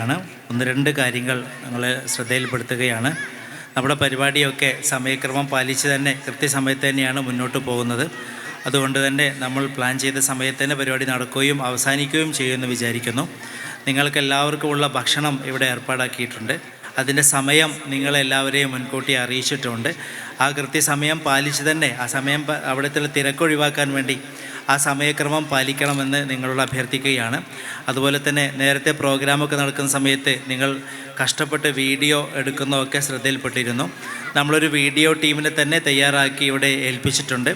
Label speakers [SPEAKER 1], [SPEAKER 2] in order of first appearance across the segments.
[SPEAKER 1] ാണ് ഒന്ന് രണ്ട് കാര്യങ്ങൾ ഞങ്ങൾ ശ്രദ്ധയിൽപ്പെടുത്തുകയാണ്. നമ്മുടെ പരിപാടിയൊക്കെ സമയക്രമം പാലിച്ച് തന്നെ കൃത്യസമയത്ത് തന്നെയാണ് മുന്നോട്ട് പോകുന്നത്. അതുകൊണ്ട് തന്നെ നമ്മൾ പ്ലാൻ ചെയ്ത സമയത്ത് തന്നെ പരിപാടി നടക്കുകയും അവസാനിക്കുകയും ചെയ്യുമെന്ന് വിചാരിക്കുന്നു. നിങ്ങൾക്കെല്ലാവർക്കുമുള്ള ഭക്ഷണം ഇവിടെ ഏർപ്പാടാക്കിയിട്ടുണ്ട്. അതിൻ്റെ സമയം നിങ്ങളെല്ലാവരെയും മുൻകൂട്ടി അറിയിച്ചിട്ടുണ്ട്. ആ കൃത്യസമയം പാലിച്ച് തന്നെ ആ സമയം അവിടുത്തെ തിരക്കൊഴിവാക്കാൻ വേണ്ടി ആ സമയക്രമം പാലിക്കണമെന്ന് നിങ്ങളോട് അഭ്യർത്ഥിക്കുകയാണ്. അതുപോലെ തന്നെ നേരത്തെ പ്രോഗ്രാമൊക്കെ നടക്കുന്ന സമയത്ത് നിങ്ങൾ കഷ്ടപ്പെട്ട് വീഡിയോ എടുക്കുന്നതൊക്കെ ശ്രദ്ധയിൽപ്പെട്ടിരുന്നു. നമ്മളൊരു വീഡിയോ ടീമിനെ തന്നെ തയ്യാറാക്കി ഇവിടെ ഏൽപ്പിച്ചിട്ടുണ്ട്.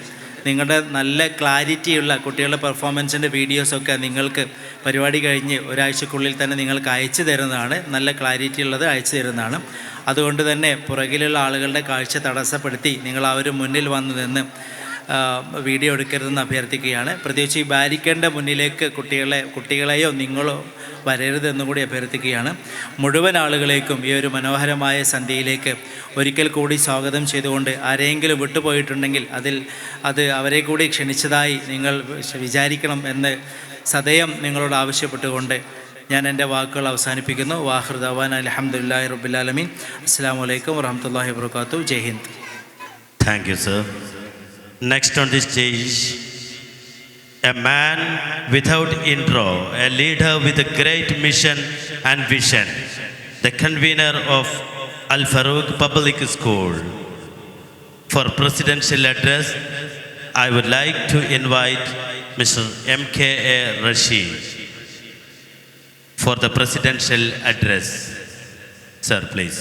[SPEAKER 1] നിങ്ങളുടെ നല്ല ക്ലാരിറ്റിയുള്ള കുട്ടികളുടെ പെർഫോമൻസിൻ്റെ വീഡിയോസൊക്കെ നിങ്ങൾക്ക് പരിപാടി കഴിഞ്ഞ് ഒരാഴ്ചക്കുള്ളിൽ തന്നെ നിങ്ങൾക്ക് അയച്ചു തരുന്നതാണ്. നല്ല ക്ലാരിറ്റി ഉള്ളത് അയച്ചു തരുന്നതാണ്. അതുകൊണ്ട് തന്നെ പുറകിലുള്ള ആളുകളുടെ കാഴ്ച തടസ്സപ്പെടുത്തി നിങ്ങൾ അവർ മുന്നിൽ വന്ന് നിന്ന് വീഡിയോ എടുക്കരുതെന്ന് അഭ്യർത്ഥിക്കുകയാണ്. പ്രത്യേകിച്ച് ഈ ബാരിക്കേഡിൻ്റെ മുന്നിലേക്ക് കുട്ടികളെയോ നിങ്ങളോ വരരുതെന്നും കൂടി അഭ്യർത്ഥിക്കുകയാണ്. മുഴുവൻ ആളുകളേക്കും ഈ ഒരു മനോഹരമായ സന്ധ്യയിലേക്ക് ഒരിക്കൽ കൂടി സ്വാഗതം ചെയ്തുകൊണ്ട് ആരെങ്കിലും വിട്ടുപോയിട്ടുണ്ടെങ്കിൽ അത് അവരെ കൂടി ക്ഷണിച്ചതായി നിങ്ങൾ വിചാരിക്കണം എന്ന് സദയം നിങ്ങളോട് ആവശ്യപ്പെട്ടുകൊണ്ട് ഞാൻ എൻ്റെ വാക്കുകൾ അവസാനിപ്പിക്കുന്നു. വാഹിർ ദവാൻ അൽഹംദുലില്ലാഹി റബ്ബിൽ ആലമീൻ. അസ്സലാമു അലൈക്കും വറഹ്മത്തുള്ളാഹി വബറകാതുഹു. ജയ് Hind.
[SPEAKER 2] Thank you, sir. Next on the stage, a man without intro, a leader with a great mission and vision, the convener of Al Farouk Public School. For presidential address, I would like to invite Mr. M.K.A. Rashid for the presidential address. Sir, please.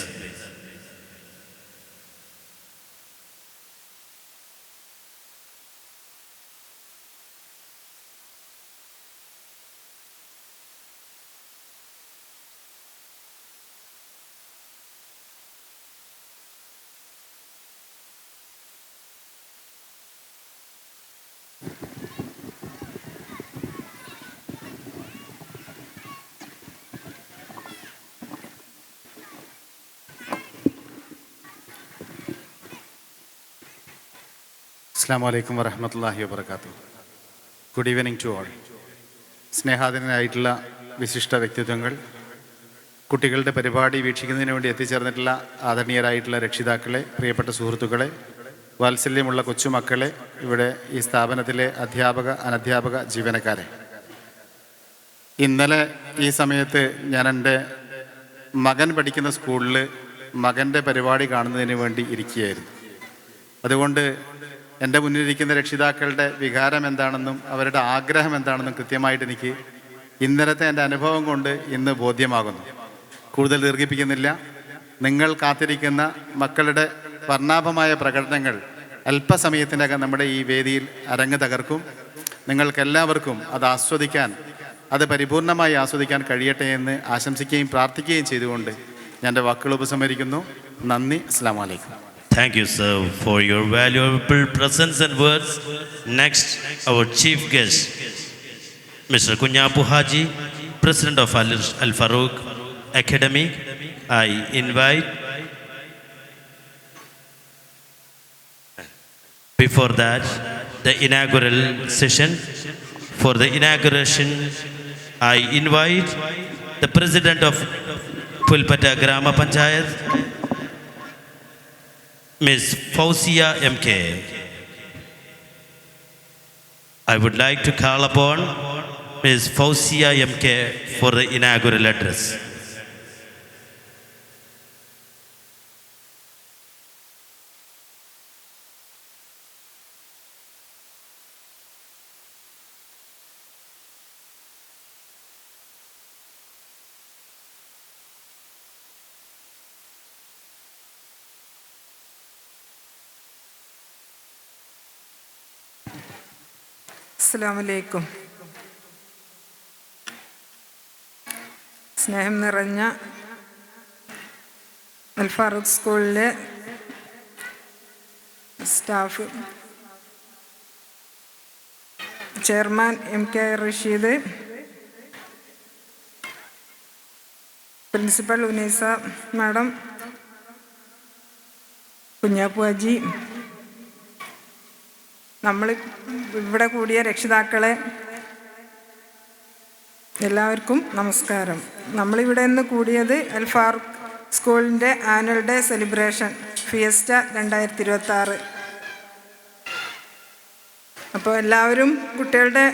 [SPEAKER 3] അസ്സലാമു അലൈക്കും വറഹ്മത്തുള്ളാഹി വബറകാതുഹു. Good evening to all. സ്നേഹാധീനരായിട്ടുള്ള വിശിഷ്ട വ്യക്തിത്വങ്ങൾ, കുട്ടികളുടെ പരിപാടി വീക്ഷിക്കുന്നതിന് വേണ്ടി എത്തിച്ചേർന്നിട്ടുള്ള ആദരണീയരായിട്ടുള്ള രക്ഷിതാക്കളെ, പ്രിയപ്പെട്ട സുഹൃത്തുക്കളെ, വാത്സല്യമുള്ള കൊച്ചുമക്കളെ, ഇവിടെ ഈ സ്ഥാപനത്തിലെ അധ്യാപക അനധ്യാപക ജീവനക്കാരെ, ഇന്നലെ ഈ സമയത്ത് ഞാൻ എൻ്റെ മകൻ പഠിക്കുന്ന സ്കൂളിൽ മകൻ്റെ പരിപാടി കാണുന്നതിന് വേണ്ടി ഇരിക്കുകയായിരുന്നു. അതുകൊണ്ട് എൻ്റെ മുന്നിലിരിക്കുന്ന രക്ഷിതാക്കളുടെ വികാരം എന്താണെന്നും അവരുടെ ആഗ്രഹം എന്താണെന്നും കൃത്യമായിട്ട് എനിക്ക് ഇന്നലത്തെ എൻ്റെ അനുഭവം കൊണ്ട് ഇന്ന് ബോധ്യമാകുന്നു. കൂടുതൽ ദീർഘിപ്പിക്കുന്നില്ല. നിങ്ങൾ കാത്തിരിക്കുന്ന മക്കളുടെ വർണ്ണാഭമായ പ്രകടനങ്ങൾ അല്പസമയത്തിനകം നമ്മുടെ ഈ വേദിയിൽ അരങ്ങ് തകർക്കും. നിങ്ങൾക്കെല്ലാവർക്കും അത് പരിപൂർണമായി ആസ്വദിക്കാൻ കഴിയട്ടെ എന്ന് ആശംസിക്കുകയും പ്രാർത്ഥിക്കുകയും ചെയ്തുകൊണ്ട് ഞാൻ എൻ്റെ വാക്കുകൾ ഉപസംഹരിക്കുന്നു. നന്ദി. അസ്സലാമു അലൈക്കും.
[SPEAKER 2] Thank you, sir, for your valuable presence and words. Next, our chief guest, Mr. Kunyapu Haji, President of Al Farouk Academy. I invite. Before that, the inaugural session. For the inauguration, I invite the President of Pulpata Grama Panchayat, Ms. Fausia M.K. I would like to call upon Ms. Fausia M.K. for the inaugural address.
[SPEAKER 4] അസ്സലാമു അലൈക്കും. സ്നേഹം നിറഞ്ഞ അൽ ഫാറൂഖ് സ്കൂളിലെ staff, chairman M.K. Rasheed, principal Uneesa madam, Kunhappu Haji, നമ്മൾ ഇവിടെ കൂടിയ രക്ഷിതാക്കളെ, എല്ലാവർക്കും നമസ്കാരം. നമ്മളിവിടെ നിന്ന് കൂടിയത് അൽ ഫാറൂഖ് സ്കൂളിൻ്റെ ആനുവൽ ഡേ സെലിബ്രേഷൻ ഫിയസ്റ്റ 2026. അപ്പോൾ എല്ലാവരും കുട്ടികളുടെ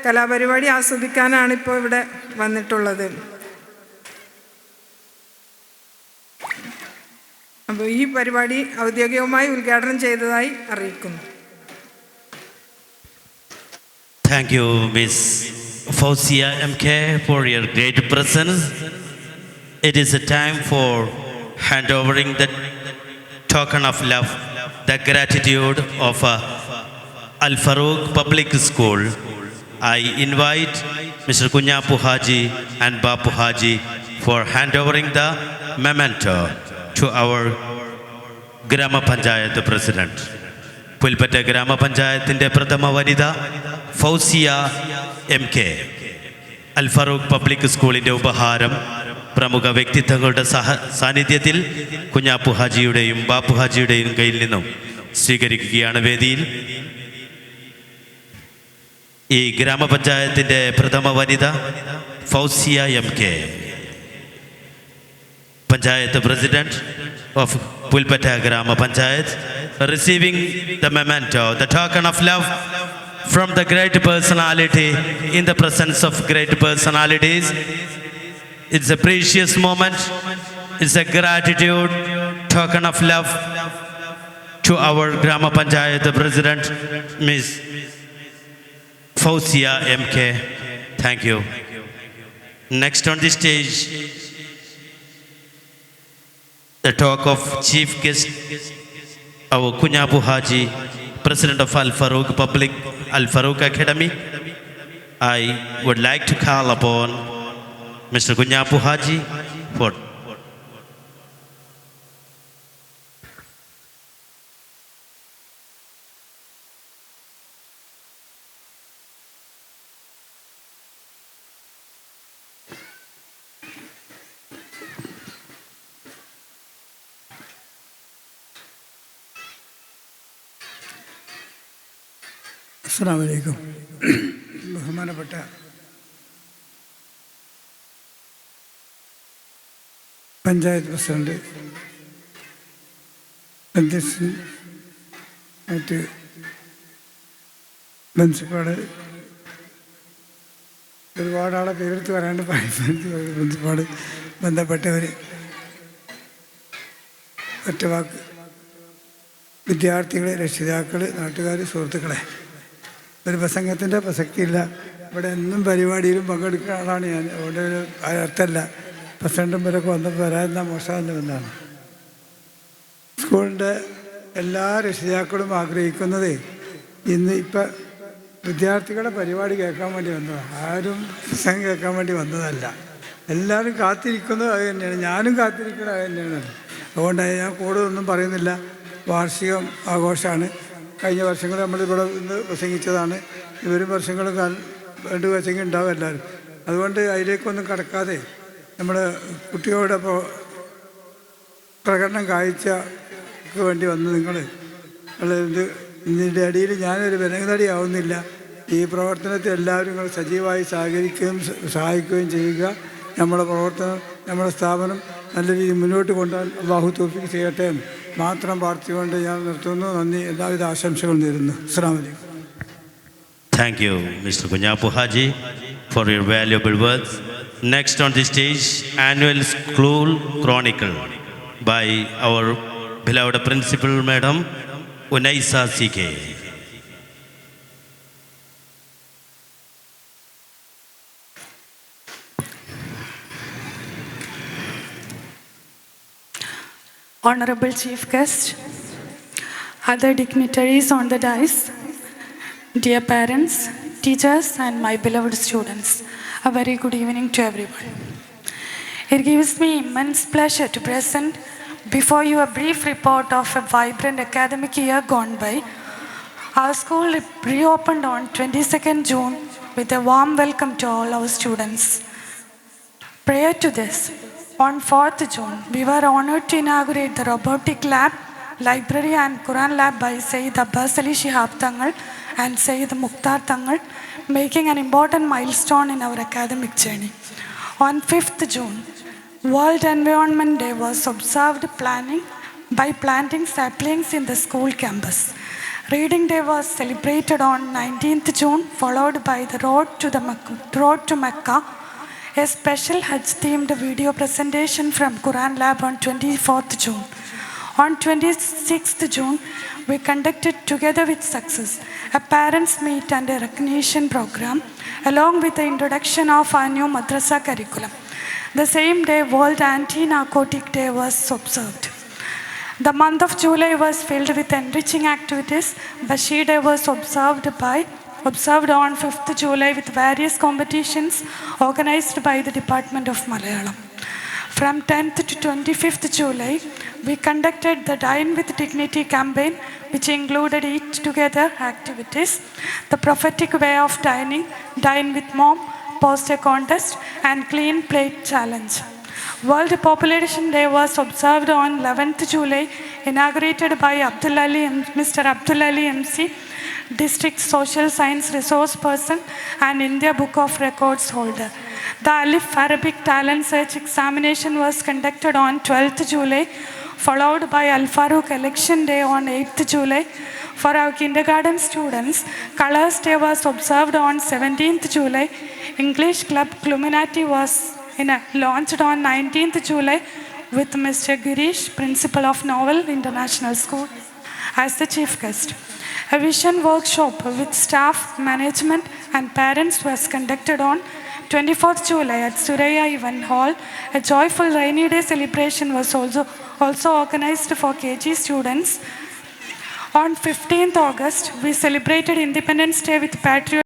[SPEAKER 4] കലാപരിപാടി ആസ്വദിക്കാനാണ് ഇപ്പോൾ ഇവിടെ വന്നിട്ടുള്ളത്. അപ്പോൾ ഈ പരിപാടി ഔദ്യോഗികമായി ഉദ്ഘാടനം ചെയ്തതായി അറിയിക്കുന്നു.
[SPEAKER 2] Thank you, Miss Fausia MK, for your great presence. It is a time for handovering the token of love, the gratitude of Al Farouk Public School. I invite Mr. Kunyapu Haji and Bapu Haji for handovering the memento to our Grama Panchayat President. Pulpatta ഗ്രാമപഞ്ചായത്തിൻ്റെ പ്രഥമ വനിത Fousiya MK അൽ Farooq public സ്കൂളിൻ്റെ ഉപഹാരം പ്രമുഖ വ്യക്തിത്വങ്ങളുടെ സാന്നിധ്യത്തിൽ കുഞ്ഞാപ്പു ഹാജിയുടെയും ബാപ്പു ഹാജിയുടെയും കയ്യിൽ നിന്നും സ്വീകരിക്കുകയാണ് വേദിയിൽ. ഈ ഗ്രാമപഞ്ചായത്തിൻ്റെ പ്രഥമ വനിത Fousiya MK, panchayat president of Pulpatta ഗ്രാമപഞ്ചായത്ത്, receiving the memento, the token of love from the great personality in the presence of great personalities. It's a precious moment. It's a gratitude token of love to our Grama Panchayat President, Ms. Fausia MK. Thank you. Next on the stage, the talk of chief guest, our Kunyapu Haji, President of Al Farouk Academy. I would like to call upon Mr. Kunyapu Haji for
[SPEAKER 5] അസ്സലാമു അലൈക്കും. ബഹുമാനപ്പെട്ട panchayat president, അധ്യക്ഷൻ, മറ്റ് principal, ഒരുപാട് ആളെ പേരെടുത്ത് പറയാണ്ട് principal, ബന്ധപ്പെട്ടവർ, ഒറ്റ വാക്ക്, വിദ്യാർത്ഥികൾ, രക്ഷിതാക്കൾ, നാട്ടുകാർ, സുഹൃത്തുക്കളെ, ഒരു പ്രസംഗത്തിൻ്റെ പ്രസക്തിയില്ല. ഇവിടെ എന്നും പരിപാടിയിലും പങ്കെടുക്കുന്ന ആളാണ് ഞാൻ. അവിടെ ഒരു അർത്ഥമല്ല പ്രസിഡന്റും വരൊക്കെ വന്നപ്പോൾ വരാതിരുന്ന മോശമല്ലെന്നാണ്. സ്കൂളിൻ്റെ എല്ലാ രക്ഷിതാക്കളും ആഗ്രഹിക്കുന്നത് ഇന്ന് ഇപ്പം വിദ്യാർത്ഥികളുടെ പരിപാടി കേൾക്കാൻ വേണ്ടി വന്നതാണ്. ആരും പ്രസംഗം കേൾക്കാൻ വേണ്ടി വന്നതല്ല. എല്ലാവരും കാത്തിരിക്കുന്നത് അത് തന്നെയാണ്. ഞാനും കാത്തിരിക്കുന്നത് അത് തന്നെയാണ്. അതുകൊണ്ട് ഞാൻ കൂടുതലൊന്നും പറയുന്നില്ല. വാർഷികം ആഘോഷമാണ്. കഴിഞ്ഞ വർഷങ്ങൾ നമ്മളിവിടെ ഇന്ന് പ്രസംഗിച്ചതാണ്. വരും വർഷങ്ങൾ രണ്ട് പ്രസംഗം ഉണ്ടാവും എല്ലാവരും. അതുകൊണ്ട് അതിലേക്കൊന്നും കടക്കാതെ നമ്മൾ കുട്ടികളോടൊപ്പം പ്രകടനം കാഴ്ചക്ക് വേണ്ടി വന്ന് നിങ്ങൾ ഇതിൻ്റെ അടിയിൽ ഞാനൊരു വിലങ്ങതടിയാവുന്നില്ല. ഈ പ്രവർത്തനത്തിൽ എല്ലാവരും നിങ്ങൾ സജീവമായി സഹകരിക്കുകയും സഹായിക്കുകയും ചെയ്യുക. നമ്മുടെ പ്രവർത്തനം, നമ്മുടെ സ്ഥാപനം നല്ല രീതിയിൽ മുന്നോട്ട് കൊണ്ടുപോകാൻ അല്ലാഹു തൗഫീഖ് ചെയ്യട്ടെ മാത്രം പ്രാർത്ഥിച്ചുകൊണ്ട് ഞാൻ നിർത്തുന്നു. നന്ദി. എല്ലാവിധ ആശംസകളും നേരുന്നു. അസ്സലാമു അലൈക്കും.
[SPEAKER 2] Thank you, Mr. Kunyapu Haji, for your valuable words. Next on the stage, annual school chronicle by our beloved principal, Madam Unaisa CK.
[SPEAKER 6] Honorable Chief Guest, other dignitaries on the dais, dear parents, teachers, and my beloved students, a very good evening to everyone. It gives me immense pleasure to present before you a brief report of a vibrant academic year gone by. Our school reopened on 22nd June with a warm welcome to all our students. Prior to this, on 4th June, we were honored to inaugurate the robotic lab, library and Quran lab by Sayyid Abbas Ali Shihab Tangal and Sayyid Mukhtar Tangal, making an important milestone in our academic journey. On 5th June, World Environment Day was observed by planting saplings in the school campus. Reading Day was celebrated on 19th June, followed by the Road to Mecca, a special Hajj-themed video presentation from Quran Lab on 24th June. On 26th June, we conducted Together with Success, a parents' meet and a recognition program, along with the introduction of our new madrasa curriculum. The same day, World Anti-Narcotic Day was observed. The month of July was filled with enriching activities. Bashir Day was observed on 5th July with various competitions organized by the Department of Malayalam. From 10th to 25th July, we conducted the Dine with Dignity campaign, which included Eat Together activities, the prophetic way of dining, Dine with Mom, poster contest, and Clean Plate Challenge. World Population Day was observed on 11th July, inaugurated by Mr. Abdul Ali MC, District Social Science Resource Person and India Book of Records holder. The Alif Arabic Talent Search examination was conducted on 12th July, followed by Al Farouk Election Day on 8th July. For our kindergarten students, Colors Day was observed on 17th July. English Club Cluminati was launched on 19th July with Mr. Girish, Principal of Novel International School, as the chief guest. A vision workshop with staff, management and parents was conducted on 24th July at Suraya Event Hall. A joyful rainy day celebration was also organized for KG students. On 15th August, we celebrated Independence Day with patriotic